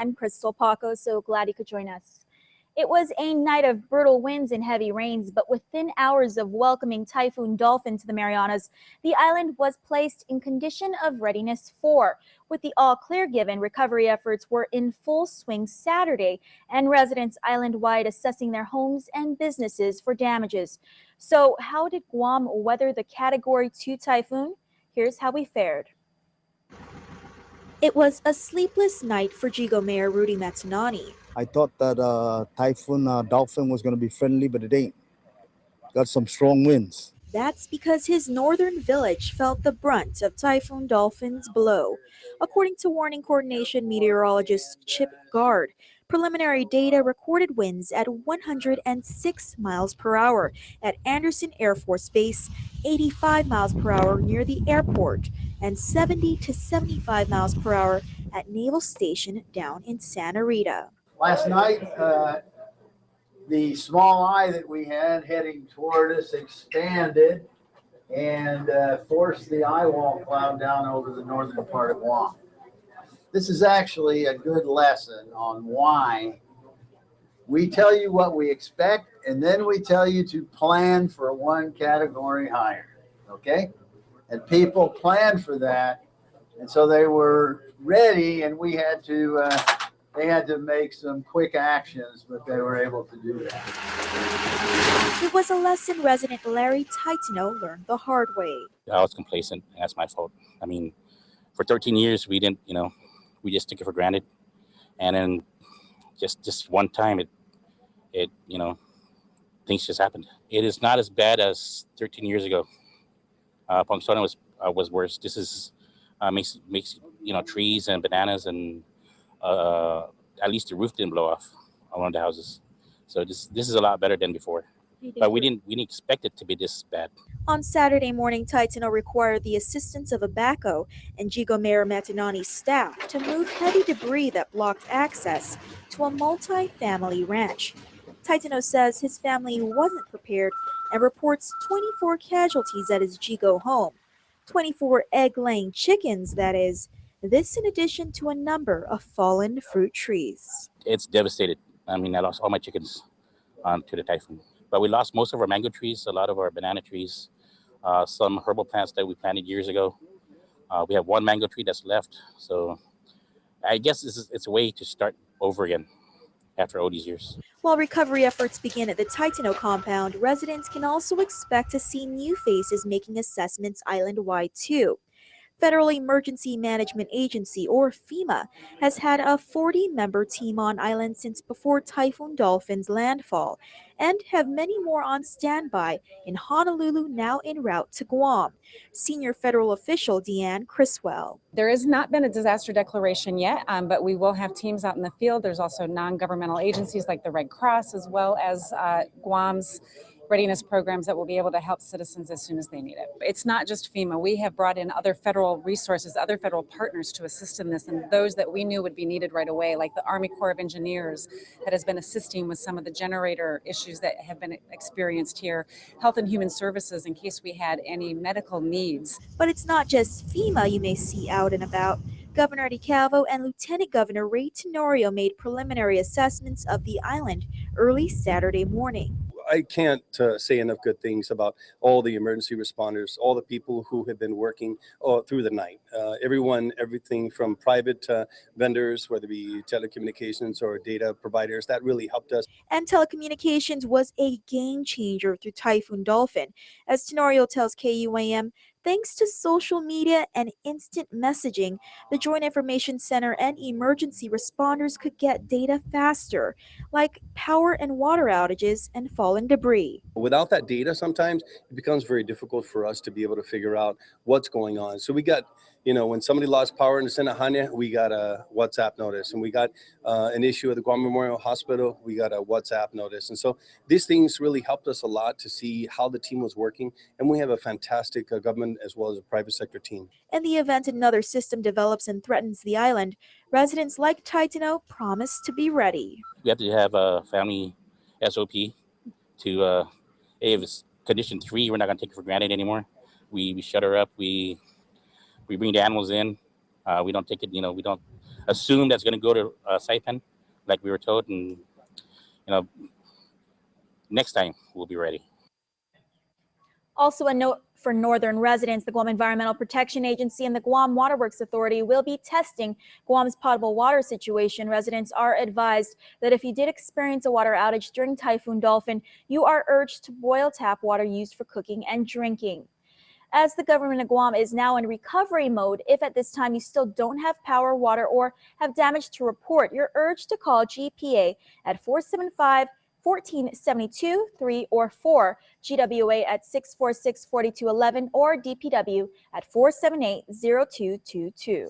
I'm Crystal Paco, so glad you could join us. It was a night of brutal winds and heavy rains, but within hours of welcoming Typhoon Dolphin to the Marianas, the island was placed in condition of readiness 4. With the all clear given, recovery efforts were in full swing Saturday, and residents island-wide assessing their homes and businesses for damages. So how did Guam weather the Category 2 typhoon? Here's how we fared. It was a sleepless night for Jigo Mayor Rudy Matanani. I thought that Typhoon Dolphin was going to be friendly, but it ain't. Got some strong winds. That's because his northern village felt the brunt of Typhoon Dolphin's blow. According to warning coordination meteorologist Chip Gard, preliminary data recorded winds at 106 miles per hour at Andersen Air Force Base, 85 miles per hour near the airport, and 70 to 75 miles per hour at Naval Station down in Santa Rita. Last night, the small eye that we had heading toward us expanded and forced the eye wall cloud down over the northern part of Guam. This is actually a good lesson on why we tell you what we expect, and then we tell you to plan for one category higher, okay? And people planned for that, and so they were ready, and we had to they had to make some quick actions, but they were able to do that. It was a lesson resident Larry Titano learned the hard way. I was complacent, and that's my fault. I mean, for 13 years, we didn't, we just took it for granted. And then just one time, it things just happened. It is not as bad as 13 years ago. Punxsutawney was worse. This is makes trees and bananas and at least the roof didn't blow off around the houses. So this is a lot better than before. But we didn't expect it to be this bad. On Saturday morning, Titano required the assistance of a backhoe and Jigo Mayor Matanani's staff to move heavy debris that blocked access to a multi-family ranch. Titano says his family wasn't prepared and reports 24 casualties at his Jigo home. 24 egg-laying chickens, that is. This in addition to a number of fallen fruit trees. It's devastated. I mean, I lost all my chickens to the typhoon. But we lost most of our mango trees, a lot of our banana trees, some herbal plants that we planted years ago. We have one mango tree that's left. So I guess it's a way to start over again after all these years. While recovery efforts begin at the Titano compound, residents can also expect to see new faces making assessments island-wide too. Federal Emergency Management Agency, or FEMA, has had a 40-member team on island since before Typhoon Dolphin's landfall, and have many more on standby in Honolulu, now en route to Guam. Senior federal official Deanne Criswell. There has not been a disaster declaration yet, but we will have teams out in the field. There's also non-governmental agencies like the Red Cross, as well as Guam's readiness programs that will be able to help citizens as soon as they need it. It's not just FEMA. We have brought in other federal resources, other federal partners to assist in this, and those that we knew would be needed right away, like the Army Corps of Engineers that has been assisting with some of the generator issues that have been experienced here, Health and Human Services in case we had any medical needs. But it's not just FEMA you may see out and about. Governor DeCalvo and Lieutenant Governor Ray Tenorio made preliminary assessments of the island early Saturday morning. I can't say enough good things about all the emergency responders, all the people who have been working through the night. Everything from private vendors, whether it be telecommunications or data providers, that really helped us. And telecommunications was a game changer through Typhoon Dolphin. As Tenorio tells KUAM, thanks to social media and instant messaging, the Joint Information Center and emergency responders could get data faster, like power and water outages and fallen debris. Without that data, sometimes it becomes very difficult for us to be able to figure out what's going on. So we got, when somebody lost power in the Sinahanya, we got a WhatsApp notice. And we got an issue at the Guam Memorial Hospital, we got a WhatsApp notice. And so these things really helped us a lot to see how the team was working. And we have a fantastic government as well as a private sector team. In the event another system develops and threatens the island, residents like Titano promise to be ready. We have to have a family SOP to, if it's condition 3, we're not going to take it for granted anymore. We shut her up. We bring the animals in. We don't take it, we don't assume that's going to go to Saipan, like we were told, and next time we'll be ready. Also, a note for northern residents, the Guam Environmental Protection Agency and the Guam Waterworks Authority will be testing Guam's potable water situation. Residents are advised that if you did experience a water outage during Typhoon Dolphin, you are urged to boil tap water used for cooking and drinking. As the government of Guam is now in recovery mode, if at this time you still don't have power, water, or have damage to report, you're urged to call GPA at 475-1472-3 or 4, GWA at 646-4211, or DPW at 478-0222.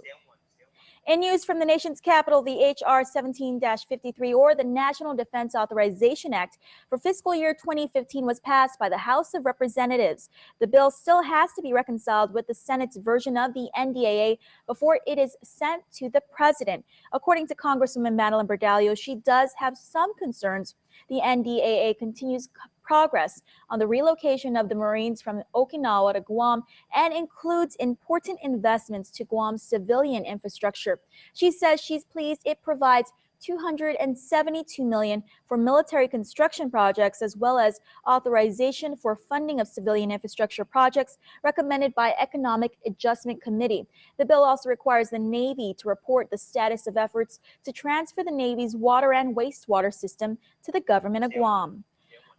In news from the nation's capital, the H.R. 17-53, or the National Defense Authorization Act for fiscal year 2015, was passed by the House of Representatives. The bill still has to be reconciled with the Senate's version of the NDAA before it is sent to the president. According to Congresswoman Madeline Berdalio, she does have some concerns. The NDAA continues progress on the relocation of the Marines from Okinawa to Guam and includes important investments to Guam's civilian infrastructure. She says she's pleased it provides $272 million for military construction projects, as well as authorization for funding of civilian infrastructure projects recommended by Economic Adjustment Committee. The bill also requires the Navy to report the status of efforts to transfer the Navy's water and wastewater system to the government of Guam.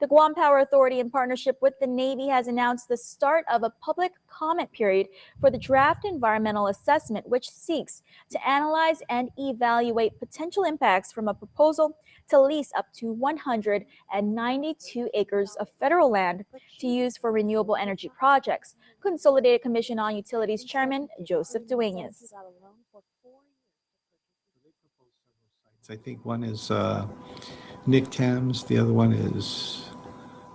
The Guam Power Authority, in partnership with the Navy, has announced the start of a public comment period for the draft environmental assessment, which seeks to analyze and evaluate potential impacts from a proposal to lease up to 192 acres of federal land to use for renewable energy projects. Consolidated Commission on Utilities Chairman Joseph Duenas. I think one is Nick Thames, the other one is,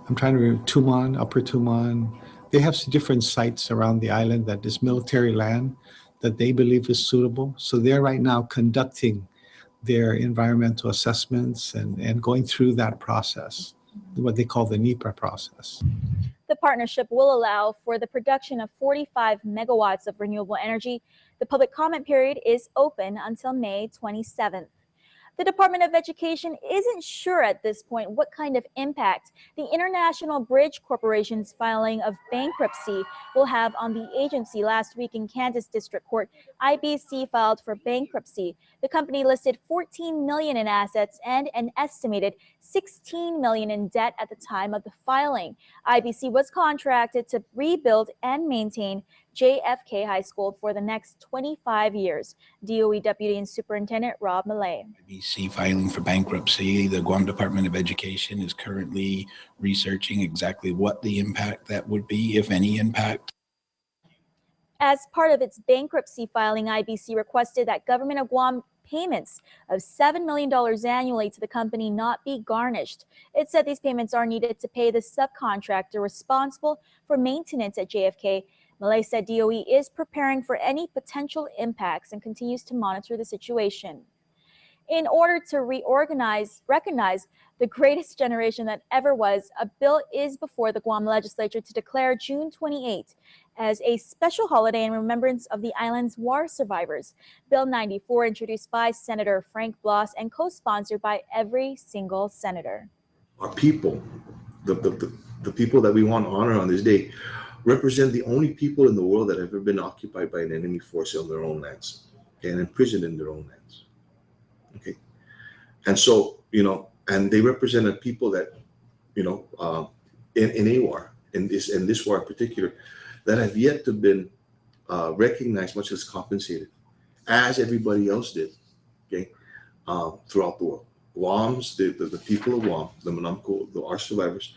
I'm trying to remember, Tumon, Upper Tumon. They have some different sites around the island that is military land that they believe is suitable. So they're right now conducting their environmental assessments and going through that process, what they call the NEPA process. The partnership will allow for the production of 45 megawatts of renewable energy. The public comment period is open until May 27th. The Department of Education isn't sure at this point what kind of impact the International Bridge Corporation's filing of bankruptcy will have on the agency. Last week in Kansas District Court, IBC filed for bankruptcy. The company listed $14 million in assets and an estimated $16 million in debt at the time of the filing. IBC was contracted to rebuild and maintain JFK High School for the next 25 years. DOE Deputy and Superintendent Rob Millay. IBC filing for bankruptcy. The Guam Department of Education is currently researching exactly what the impact that would be, if any impact. As part of its bankruptcy filing, IBC requested that Government of Guam payments of $7 million annually to the company not be garnished. It said these payments are needed to pay the subcontractor responsible for maintenance at JFK. Millay said DOE is preparing for any potential impacts and continues to monitor the situation. In order to recognize the greatest generation that ever was, a bill is before the Guam legislature to declare June 28 as a special holiday in remembrance of the island's war survivors. Bill 94, introduced by Senator Frank Bloss and co-sponsored by every single senator. Our people, the people that we want to honor on this day, represent the only people in the world that have ever been occupied by an enemy force on their own lands, okay, and imprisoned in their own lands. Okay, and so, and they represented people that, in a war, in this war in particular, that have yet to been recognized, much as compensated, as everybody else did, okay, throughout the world. Guam's, the people of Guam, the Manamco, our survivors,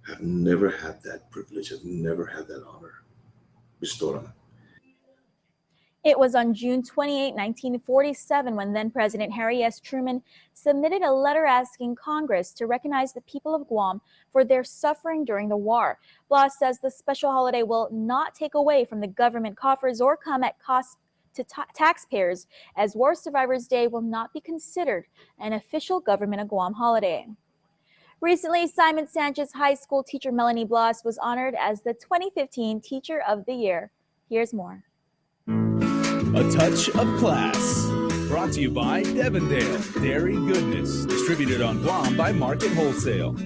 have never had that privilege, have never had that honor bestowed on them. It was on June 28, 1947, when then-President Harry S. Truman submitted a letter asking Congress to recognize the people of Guam for their suffering during the war. Bloss says the special holiday will not take away from the government coffers or come at cost to taxpayers, as War Survivors Day will not be considered an official Government of Guam holiday. Recently, Simon Sanchez High School teacher Melanie Bloss was honored as the 2015 Teacher of the Year. Here's more. A touch of class. Brought to you by Devondale Dairy Goodness. Distributed on Guam by Market Wholesale.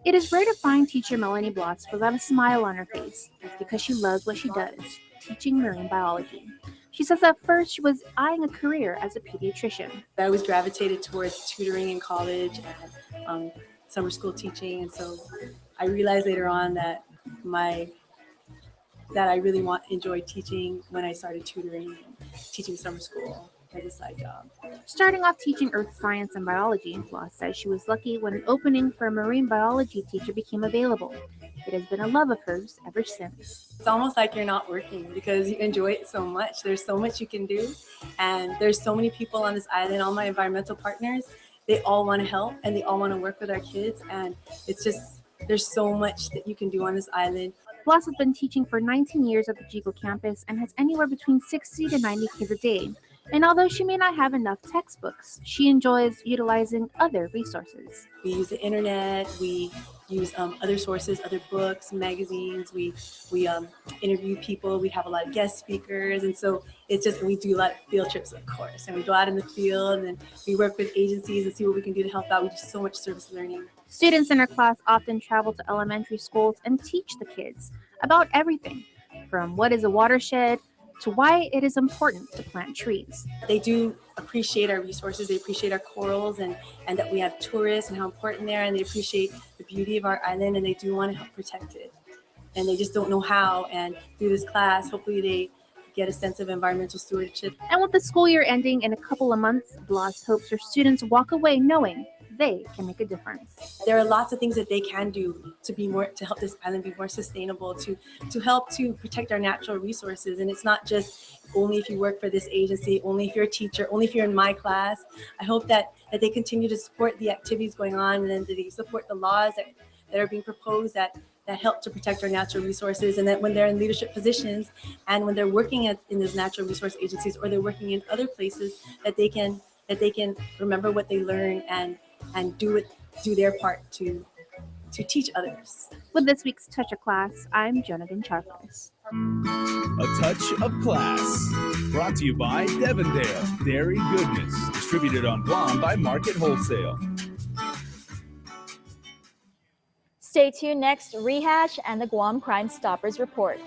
It is rare to find teacher Melanie Bloss without a smile on her face. It's because she loves what she does, teaching marine biology. She says at first she was eyeing a career as a pediatrician. I always gravitated towards tutoring in college and summer school teaching, and so I realized later on that I really enjoyed teaching when I started tutoring and teaching summer school as a side job. Starting off teaching earth science and biology, Bloss says she was lucky when an opening for a marine biology teacher became available. It has been a love of hers ever since. It's almost like you're not working because you enjoy it so much. There's so much you can do, and there's so many people on this island. All my environmental partners, they all want to help and they all want to work with our kids, and it's just, there's so much that you can do on this island. Bloss has been teaching for 19 years at the Jigo campus and has anywhere between 60 to 90 kids a day. And although she may not have enough textbooks, she enjoys utilizing other resources. We use the internet, we use other sources, other books, magazines, we interview people, we have a lot of guest speakers, and so it's just, we do a lot of field trips, of course, and we go out in the field and we work with agencies and see what we can do to help out. We do so much service learning. Students in her class often travel to elementary schools and teach the kids about everything, from what is a watershed to why it is important to plant trees. They do appreciate our resources, they appreciate our corals and that we have tourists and how important they are, and they appreciate the beauty of our island, and they do want to help protect it. And they just don't know how, and through this class, hopefully they get a sense of environmental stewardship. And with the school year ending in a couple of months, Bloss hopes her students walk away knowing they can make a difference. There are lots of things that they can do to help this island be more sustainable, to help to protect our natural resources. And it's not just only if you work for this agency, only if you're a teacher, only if you're in my class. I hope that they continue to support the activities going on, and then they support the laws that are being proposed that help to protect our natural resources, and that when they're in leadership positions and when they're working in those natural resource agencies, or they're working in other places, that they can remember what they learn and do their part to teach others. With this week's Touch of Class, I'm Jonathan Charles. A Touch of Class. Brought to you by Devondale Dairy Goodness. Distributed on Guam by Market Wholesale. Stay tuned next, Rehash and the Guam Crime Stoppers report.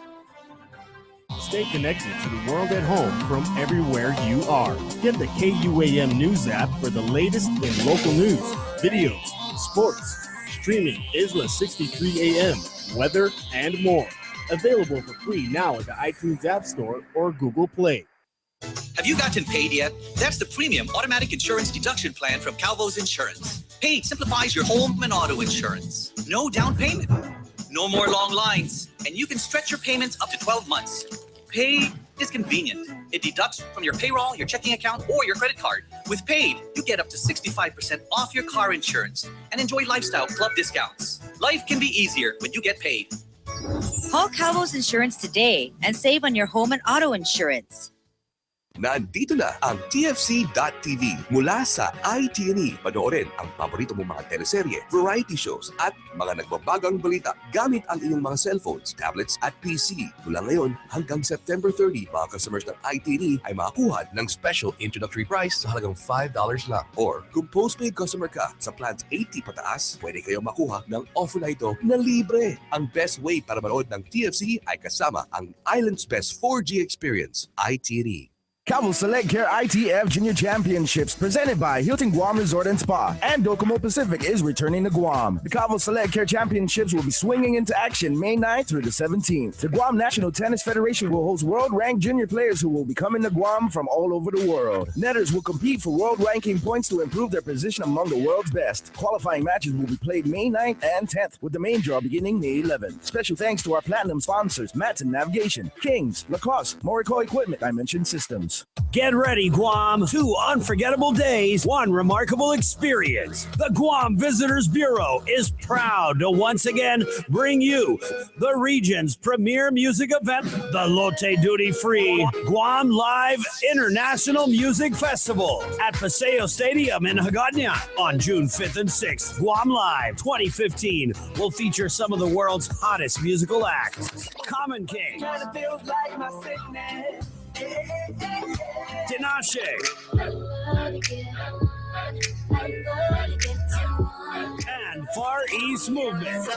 Stay connected to the world at home from everywhere you are. Get the KUAM News app for the latest in local news, videos, sports, streaming Isla 63 AM, weather, and more. Available for free now at the iTunes App Store or Google Play. Have you gotten paid yet? That's the premium automatic insurance deduction plan from Calvo's Insurance. Paid simplifies your home and auto insurance. No down payment. No more long lines. And you can stretch your payments up to 12 months. Paid is convenient. It deducts from your payroll, your checking account, or your credit card. With Paid, you get up to 65% off your car insurance and enjoy lifestyle club discounts. Life can be easier when you get paid. Call Calvo's Insurance today and save on your home and auto insurance. Nandito na ang TFC.tv mula sa ITNE. Panoorin ang paborito mong mga teleserye, variety shows at mga nagbabagang balita gamit ang inyong mga cellphones, tablets at PC. Mula ngayon hanggang September 30, mga customers ng ITNE ay makakuha ng special introductory price sa halagang $5 lang. Or kung postpaid customer ka sa plans 80 pataas, pwede kayong makuha ng offer na ito na libre. Ang best way para manood ng TFC ay kasama ang Island's Best 4G experience, ITNE. Calvo Select Care ITF Junior Championships presented by Hilton Guam Resort and Spa and Docomo Pacific is returning to Guam. The Calvo Select Care Championships will be swinging into action May 9th through the 17th. The Guam National Tennis Federation will host world-ranked junior players who will be coming to Guam from all over the world. Netters will compete for world ranking points to improve their position among the world's best. Qualifying matches will be played May 9th and 10th with the main draw beginning May 11th. Special thanks to our platinum sponsors, Matson Navigation, Kings, Lacoste, Morico Equipment, Dimension Systems. Get ready, Guam. 2 unforgettable days, 1 remarkable experience. The Guam Visitors Bureau is proud to once again bring you the region's premier music event, the Lotte Duty Free Guam Live International Music Festival at Paseo Stadium in Hagåtña on June 5th and 6th. Guam Live 2015 will feature some of the world's hottest musical acts. Common King, Tinashe, and Far East Movement.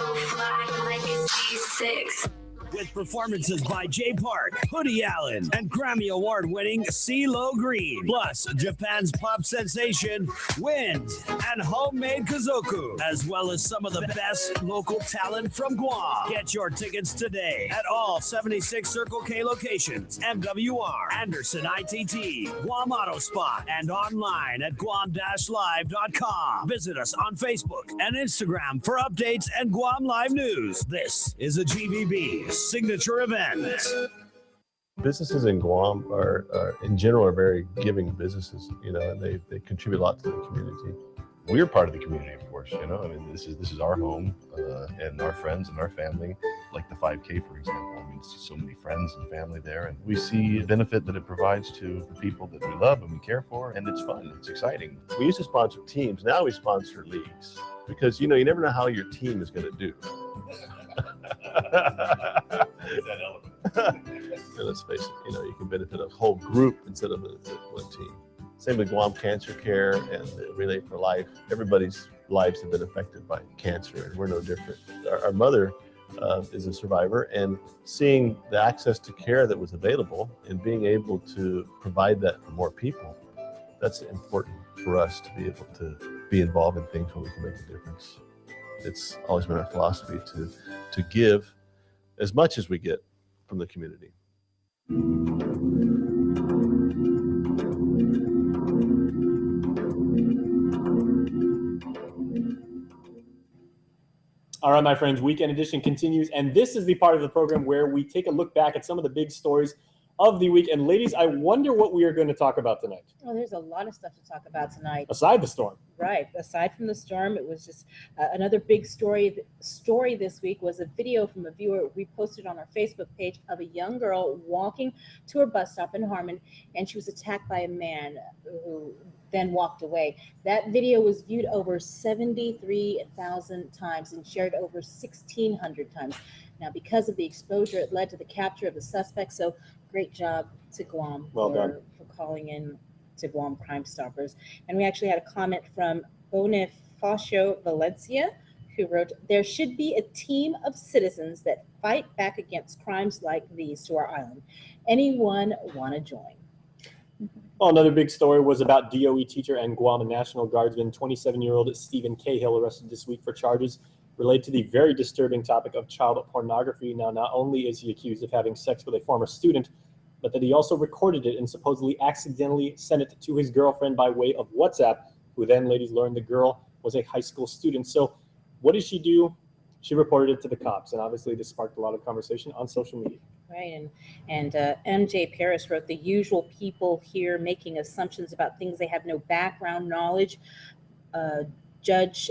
With performances by Jay Park, Hoodie Allen, and Grammy Award-winning CeeLo Green. Plus, Japan's pop sensation, Wind, and Homemade Kazoku, as well as some of the best local talent from Guam. Get your tickets today at all 76 Circle K locations, MWR, Anderson ITT, Guam Auto Spot, and online at guam-live.com. Visit us on Facebook and Instagram for updates and Guam Live news. This is a GVB signature event. Businesses in Guam are in general very giving businesses, and they contribute a lot to the community. We're part of the community, of course, I mean, this is our home, and our friends and our family, like the 5K, for example. I mean, it's so many friends and family there, and we see the benefit that it provides to the people that we love and we care for, and it's fun, it's exciting. We used to sponsor teams, now we sponsor leagues, because, you never know how your team is going to do. Let's face it, you can benefit a whole group instead of one team. Same with Guam Cancer Care and the Relay for Life. Everybody's lives have been affected by cancer, and we're no different. Our mother is a survivor, and seeing the access to care that was available and being able to provide that for more people, that's important for us to be able to be involved in things where we can make a difference. It's always been our philosophy to give as much as we get from the community. All right, my friends, Weekend Edition continues, and this is the part of the program where we take a look back at some of the big stories of the week. And ladies, I wonder what we are going to talk about tonight. Oh, there's a lot of stuff to talk about tonight. Aside the storm. Right. Aside from the storm, it was just another big story this week was a video from a viewer we posted on our Facebook page of a young girl walking to her bus stop in Harmon, and she was attacked by a man who then walked away. That video was viewed over 73,000 times and shared over 1,600 times. Now, because of the exposure, it led to the capture of the suspect. So great job to Guam for calling in to Guam Crime Stoppers. And we actually had a comment from Bonifacio Valencia, who wrote, "There should be a team of citizens that fight back against crimes like these to our island. Anyone want to join?" Well, another big story was about DOE teacher and Guam National Guardsman 27-year-old Stephen Cahill arrested this week for charges related to the very disturbing topic of child pornography. Now, not only is he accused of having sex with a former student, but that he also recorded it and supposedly accidentally sent it to his girlfriend by way of WhatsApp, who then, ladies, learned the girl was a high school student. So what did she do? She reported it to the cops, and obviously this sparked a lot of conversation on social media. Right, and MJ Paris wrote, "The usual people here making assumptions about things they have no background knowledge. Judge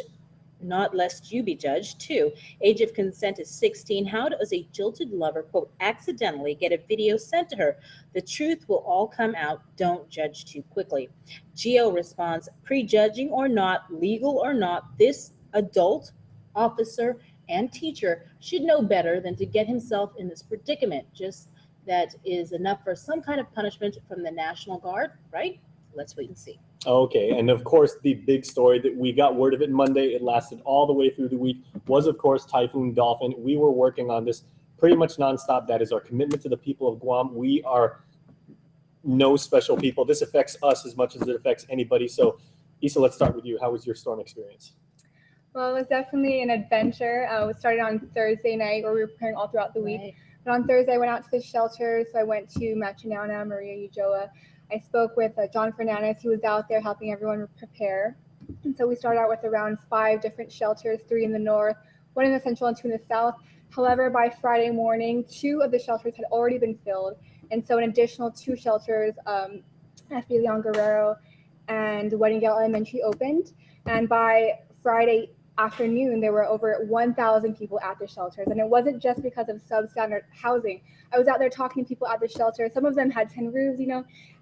not lest you be judged. 2, age of consent is 16. How does a jilted lover, quote, accidentally get a video sent to her? The truth will all come out. Don't judge too quickly." Gio responds, "Prejudging or not, legal or not, this adult, officer, and teacher should know better than to get himself in this predicament. Just that is enough for some kind of punishment from the National Guard, right? Let's wait and see." Okay, and of course, the big story that we got word of it Monday, it lasted all the way through the week, was, of course, Typhoon Dolphin. We were working on this pretty much nonstop. That is our commitment to the people of Guam. We are no special people. This affects us as much as it affects anybody. So, Issa, let's start with you. How was your storm experience? Well, it was definitely an adventure. It started on Thursday night, where we were preparing all throughout the week. Right. But on Thursday, I went out to the shelter. So I went to Machinana, Maria Ujoa. I spoke with John Fernandez. He was out there helping everyone prepare. And so we started out with around 5 different shelters, 3 in the north, 1 in the central, and 2 in the south. However, by Friday morning, 2 of the shelters had already been filled. And so an additional 2 shelters, FB Leon Guerrero and Weddingdale Elementary, opened. And by Friday afternoon, there were over 1,000 people at the shelters. And it wasn't just because of substandard housing. I was out there talking to people at the shelter. Some of them had tin roofs,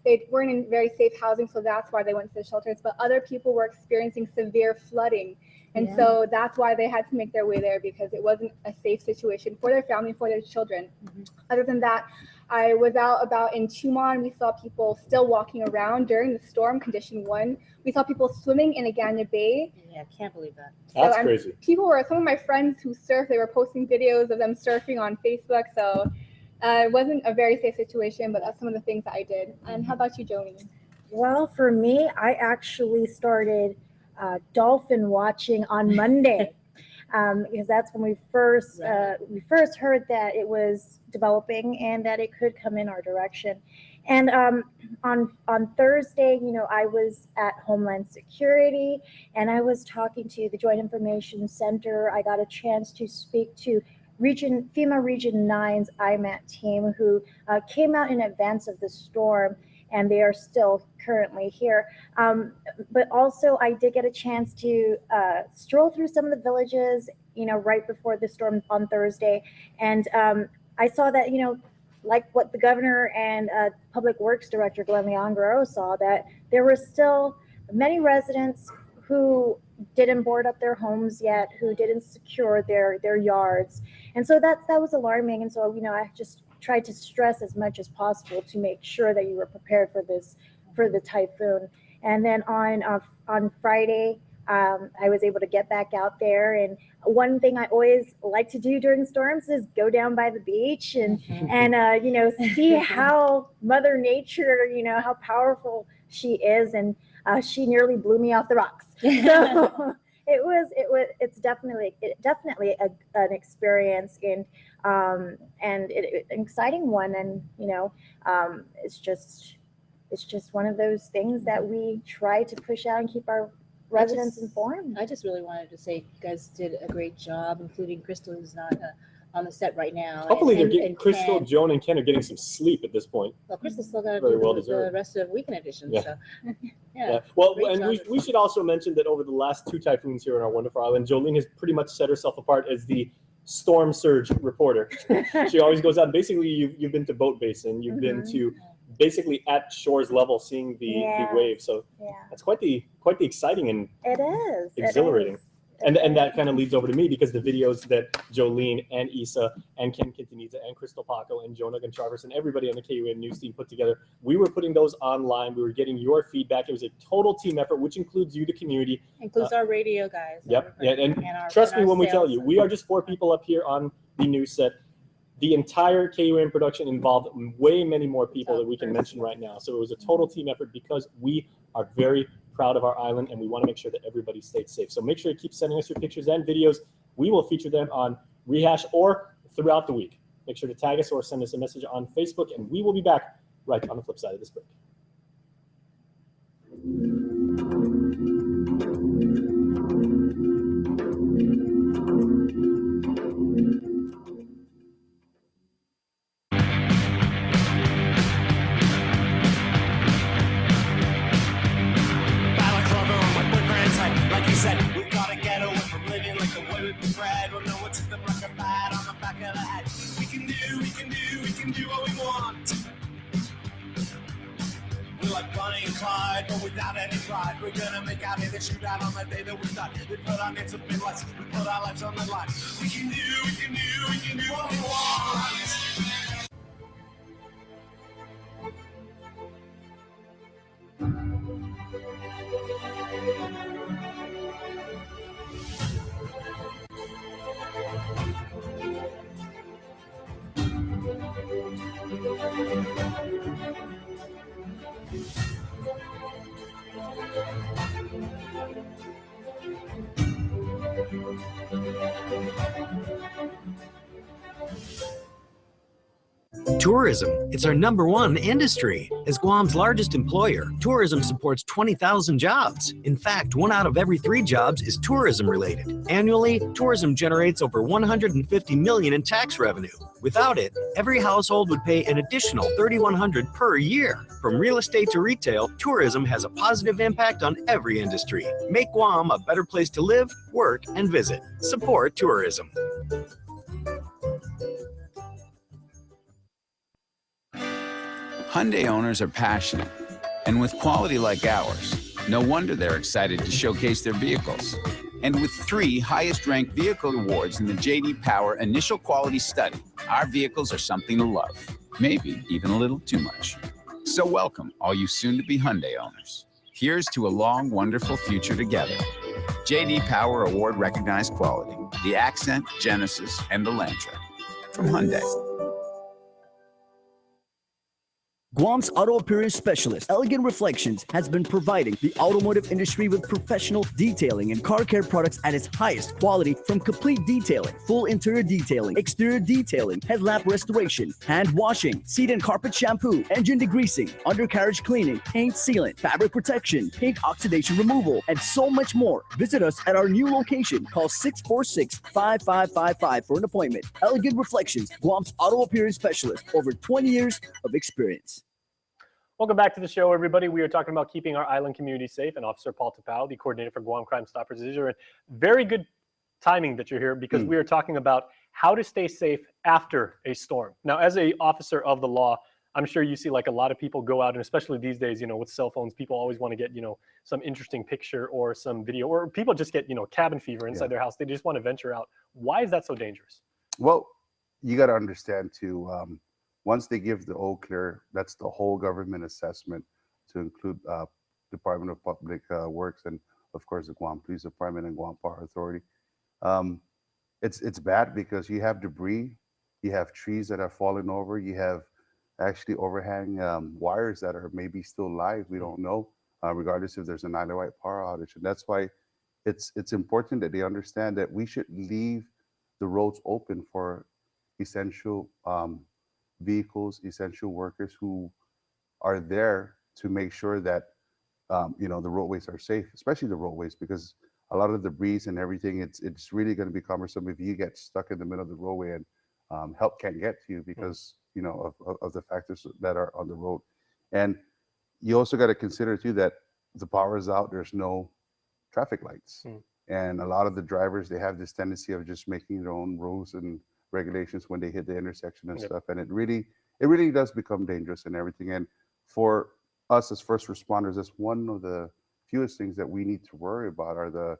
they weren't in very safe housing, so that's why they went to the shelters. But other people were experiencing severe flooding. And so that's why they had to make their way there, because it wasn't a safe situation for their family, for their children. Other than that, I was out about in Tumon. We saw people still walking around during the storm, condition 1. We saw people swimming in Agana Bay. Yeah, I can't believe that. That's crazy. Some of my friends who surf, they were posting videos of them surfing on Facebook. So it wasn't a very safe situation, but that's some of the things that I did. And how about you, Jolene? Well, for me, I actually started dolphin watching on Monday. Because that's when we first heard that it was developing and that it could come in our direction. And on Thursday, I was at Homeland Security and I was talking to the Joint Information Center. I got a chance to speak to FEMA Region 9's IMAT team, who came out in advance of the storm, and they are still currently here. But also I did get a chance to stroll through some of the villages, right before the storm on Thursday. And I saw that, like what the governor and Public Works Director Glenn Leon saw, that there were still many residents who didn't board up their homes yet, who didn't secure their yards. And so that was alarming. And so, I just tried to stress as much as possible to make sure that you were prepared for the typhoon. And then on Friday, I was able to get back out there. And one thing I always like to do during storms is go down by the beach and see how Mother Nature, how powerful she is. And she nearly blew me off the rocks. So it's definitely an experience and an exciting one. And it's just one of those things that we try to push out and keep our residents informed. I just really wanted to say you guys did a great job, including Crystal, who's not on the set right now. Hopefully they're getting Crystal, Joan, and Ken are getting some sleep at this point. Well, Crystal still got to Very do well the deserved. rest of Weekend Edition. Yeah. So, Yeah. Well, great and job. we should also mention that over the last 2 typhoons here on our wonderful island, Jolene has pretty much set herself apart as the storm surge reporter. She always goes out. Basically, you've been to Boat Basin. You've been to basically at shore's level, seeing the waves. So that's quite the exciting and it is exhilarating. And that kind of leads over to me, because the videos that Jolene and Issa and Ken Quintanilla and Crystal Paco and Jonah Goncharvis and everybody on the KUAM news team put together, we were putting those online. We were getting your feedback. It was a total team effort, which includes you, the community. Includes our radio guys. Yep. And our- trust and me our when we tell sales. you, we are just 4 people up here on the news set. The entire KUAM production involved way many more people that we can mention right now. So it was a total team effort, because we are very proud of our island and we want to make sure that everybody stays safe. So make sure you keep sending us your pictures and videos. We will feature them on Rehash or throughout the week. Make sure to tag us or send us a message on Facebook, and we will be back right on the flip side of this break. Like you said, we've got to get away from living like the way we've been bred. We'll know what's in the black and bad on the back of the head. We can do what we want. We're like Bonnie and Clyde, but without any pride. We're gonna make out in the shootout on the day that we die. We put our names up in lights, we put our lives on the line. We can do what we want. Tourism, it's our #1 industry. As Guam's largest employer, tourism supports 20,000 jobs. In fact, 1 out of every 3 jobs is tourism related. Annually, tourism generates over $150 million in tax revenue. Without it, every household would pay an additional $3,100 per year. From real estate to retail, tourism has a positive impact on every industry. Make Guam a better place to live, work, and visit. Support tourism. Hyundai owners are passionate, and with quality like ours, no wonder they're excited to showcase their vehicles. And with 3 highest-ranked vehicle awards in the J.D. Power Initial Quality Study, our vehicles are something to love. maybe even a little too much. So welcome, all you soon-to-be Hyundai owners. Here's to a long, wonderful future together. J.D. Power Award-recognized quality, the Accent, Genesis, and the Elantra. From Hyundai. Guam's auto appearance specialist, Elegant Reflections, has been providing the automotive industry with professional detailing and car care products at its highest quality, from complete detailing, full interior detailing, exterior detailing, headlamp restoration, hand washing, seat and carpet shampoo, engine degreasing, undercarriage cleaning, paint sealant, fabric protection, paint oxidation removal, and so much more. Visit us at our new location. Call 646-5555 for an appointment. Elegant Reflections, Guam's auto appearance specialist, over 20 years of experience. Welcome back to the show, everybody. We are talking about keeping our island community safe, and Officer Paul Tapao, the coordinator for Guam Crime Stoppers, is here. And very good timing that you're here, because we are talking about how to stay safe after a storm. Now, as an officer of the law, I'm sure you see like a lot of people go out, and especially these days, you know, with cell phones, people always want to get, you know, some interesting picture or some video, or people just get, you know, cabin fever inside their house. They just want to venture out. Why is that so dangerous? Well, you got to understand too, once they give the all clear, that's the whole government assessment, to include Department of Public Works and, of course, the Guam Police Department and Guam Power Authority. It's bad because you have debris, you have trees that are falling over, you have actually overhang wires that are maybe still live. We don't know, regardless if there's an island-wide power outage. And that's why it's important that they understand that we should leave the roads open for essential vehicles, essential workers who are there to make sure that you know, the roadways are safe, especially the roadways, because a lot of the debris and everything, it's really going to be cumbersome if you get stuck in the middle of the roadway and help can't get to you because you know of the factors that are on the road. And you also got to consider too that the power is out, there's no traffic lights, and a lot of the drivers, they have this tendency of just making their own rules and regulations when they hit the intersection and stuff, and it really does become dangerous and everything. And for us as first responders, that's one of the fewest things that we need to worry about, are the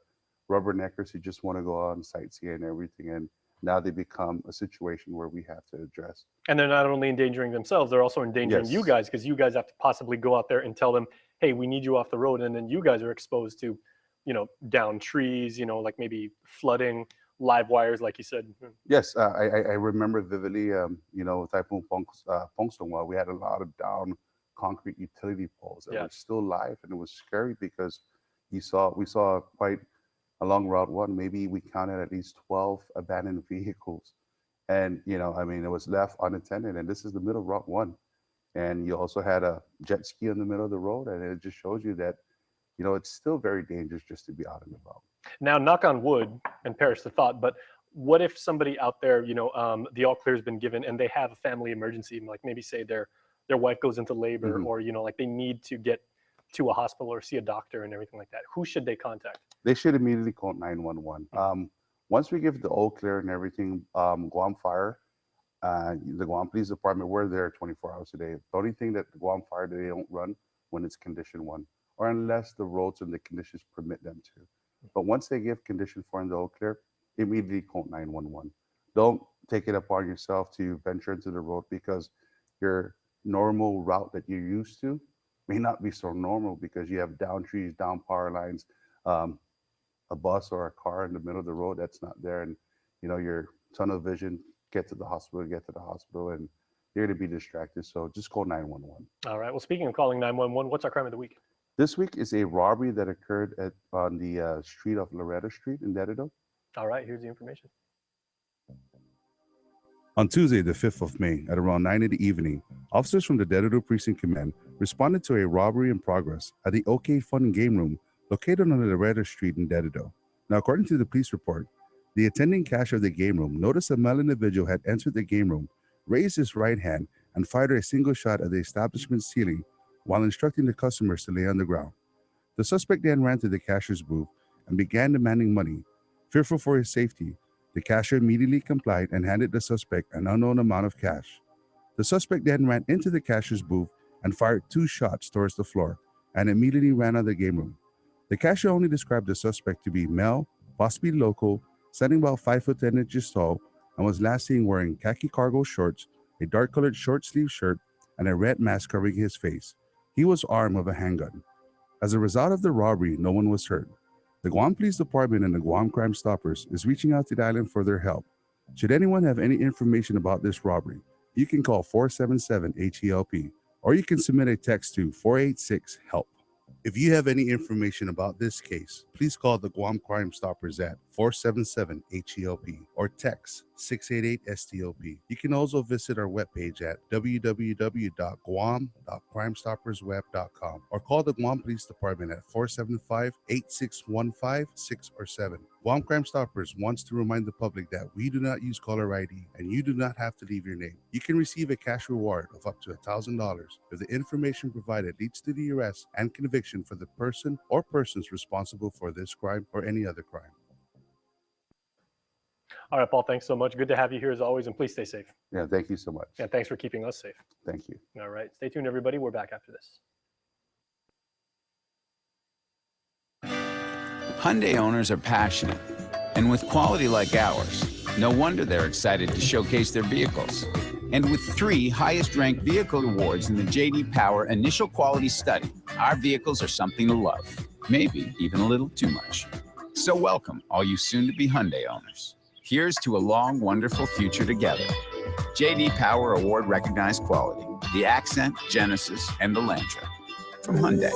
rubberneckers who just want to go out and sightsee and everything, and now they become a situation where we have to address. And they're not only endangering themselves, they're also endangering you guys, because you guys have to possibly go out there and tell them, hey, we need you off the road, and then you guys are exposed to, you know, down trees, you know, like maybe flooding, live wires, like you said. Yes, I remember vividly, you know, Typhoon Dolphin, we had a lot of down concrete utility poles that were still live, and it was scary because we saw quite along Route 1, maybe we counted at least 12 abandoned vehicles, and you know, I mean, it was left unattended, and this is the middle of Route 1, and you also had a jet ski in the middle of the road, and it just shows you that, you know, it's still very dangerous just to be out and about. Now, knock on wood, and perish the thought, but what if somebody out there, you know, the all clear has been given and they have a family emergency, like maybe say their wife goes into labor, or, you know, like they need to get to a hospital or see a doctor and everything like that. Who should they contact? They should immediately call 911. Once we give the all clear and everything, Guam Fire, the Guam Police Department, we're there 24 hours a day. The only thing that the Guam Fire, they don't run when it's Condition 1, or unless the roads and the conditions permit them to. But once they give Condition 4 and the all clear, immediately call 911. Don't take it upon yourself to venture into the road, because your normal route that you're used to may not be so normal, because you have down trees, down power lines, a bus or a car in the middle of the road that's not there, and you know, your tunnel vision, get to the hospital, and you're going to be distracted. So just call 911. All right. Well, speaking of calling 911, what's our crime of the week? This week is a robbery that occurred on the street of Loretta Street in Dededo. All right, here's the information. On Tuesday, the 5th of May, at around 9 in the evening, officers from the Dededo Precinct Command responded to a robbery in progress at the OK Fun and Game Room located on Loretta Street in Dededo. Now, according to the police report, the attending cashier of the game room noticed a male individual had entered the game room, raised his right hand, and fired a single shot at the establishment's ceiling while instructing the customers to lay on the ground. The suspect then ran to the cashier's booth and began demanding money. Fearful for his safety, the cashier immediately complied and handed the suspect an unknown amount of cash. The suspect then ran into the cashier's booth and fired 2 shots towards the floor and immediately ran out of the game room. The cashier only described the suspect to be male, possibly local, standing about 5 foot 10 inches tall, and was last seen wearing khaki cargo shorts, a dark-colored short-sleeved shirt, and a red mask covering his face. He was armed with a handgun. As a result of the robbery, no one was hurt. The Guam Police Department and the Guam Crime Stoppers is reaching out to the island for their help. Should anyone have any information about this robbery, you can call 477-HELP, or you can submit a text to 486-HELP. If you have any information about this case, please call the Guam Crime Stoppers at 477-HELP or text 688-STOP. You can also visit our webpage at www.guam.crimestoppersweb.com or call the Guam Police Department at 475-8615-6 or 7. Guam Crime Stoppers wants to remind the public that we do not use caller ID and you do not have to leave your name. You can receive a cash reward of up to $1,000 if the information provided leads to the arrest and conviction for the person or persons responsible for this crime or any other crime. All right, Paul, thanks so much. Good to have you here as always, and please stay safe. Yeah, thank you so much. And thanks for keeping us safe. Thank you. All right, stay tuned, everybody. We're back after this. Hyundai owners are passionate, and with quality like ours, no wonder they're excited to showcase their vehicles. And with 3 highest-ranked vehicle awards in the J.D. Power Initial Quality Study, our vehicles are something to love, maybe even a little too much. So welcome, all you soon-to-be Hyundai owners. Here's to a long, wonderful future together. J.D. Power Award-recognized quality, the Accent, Genesis, and the Elantra. From Hyundai.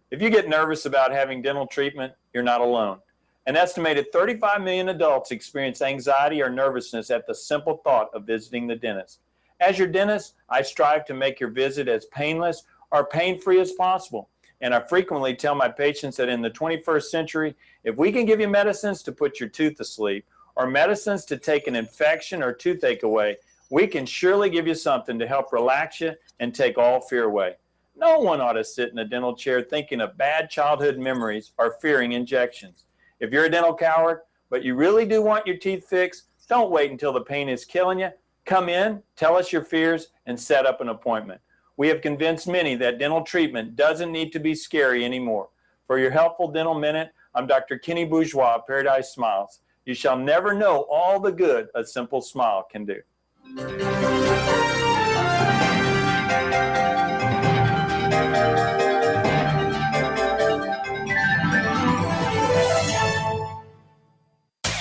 If you get nervous about having dental treatment, you're not alone. An estimated 35 million adults experience anxiety or nervousness at the simple thought of visiting the dentist. As your dentist, I strive to make your visit as painless or pain-free as possible. And I frequently tell my patients that in the 21st century, if we can give you medicines to put your tooth to sleep or medicines to take an infection or toothache away, we can surely give you something to help relax you and take all fear away. No one ought to sit in a dental chair thinking of bad childhood memories or fearing injections. If you're a dental coward, but you really do want your teeth fixed, don't wait until the pain is killing you. Come in, tell us your fears, and set up an appointment. We have convinced many that dental treatment doesn't need to be scary anymore. For your helpful dental minute, I'm Dr. Kenny Bourgeois of Paradise Smiles. You shall never know all the good a simple smile can do.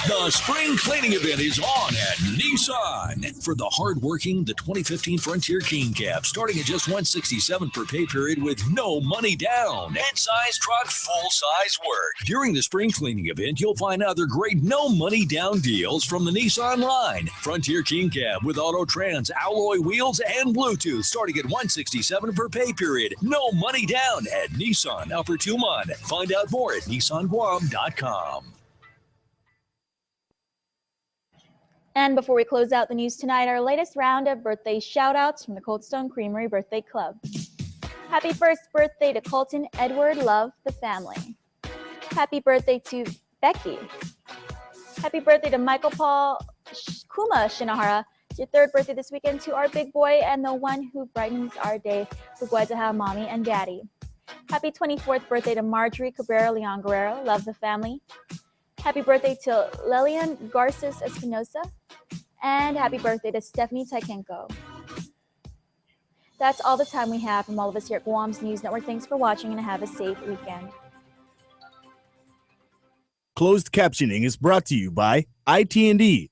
The spring cleaning event is on at Nissan. For the hardworking, the 2015 Frontier King Cab, starting at just $167 per pay period with no money down. Mid-size truck, full-size work. During the spring cleaning event, you'll find other great no money down deals from the Nissan line. Frontier King Cab with Auto Trans, alloy wheels, and Bluetooth, starting at $167 per pay period. No money down at Nissan Upper Tumon. Find out more at nissanguam.com. And before we close out the news tonight, our latest round of birthday shout-outs from the Cold Stone Creamery Birthday Club. Happy first birthday to Colton Edward Love, the family. Happy birthday to Becky. Happy birthday to Michael Paul Kuma Shinohara. It's your 3rd birthday this weekend, to our big boy and the one who brightens our day, Fuguazaha Mommy and Daddy. Happy 24th birthday to Marjorie Cabrera Leon Guerrero. Love the family. Happy birthday to Lelian Garces Espinosa. And happy birthday to Stephanie Taikenko. That's all the time we have from all of us here at Guam's News Network. Thanks for watching and have a safe weekend. Closed captioning is brought to you by IT&E,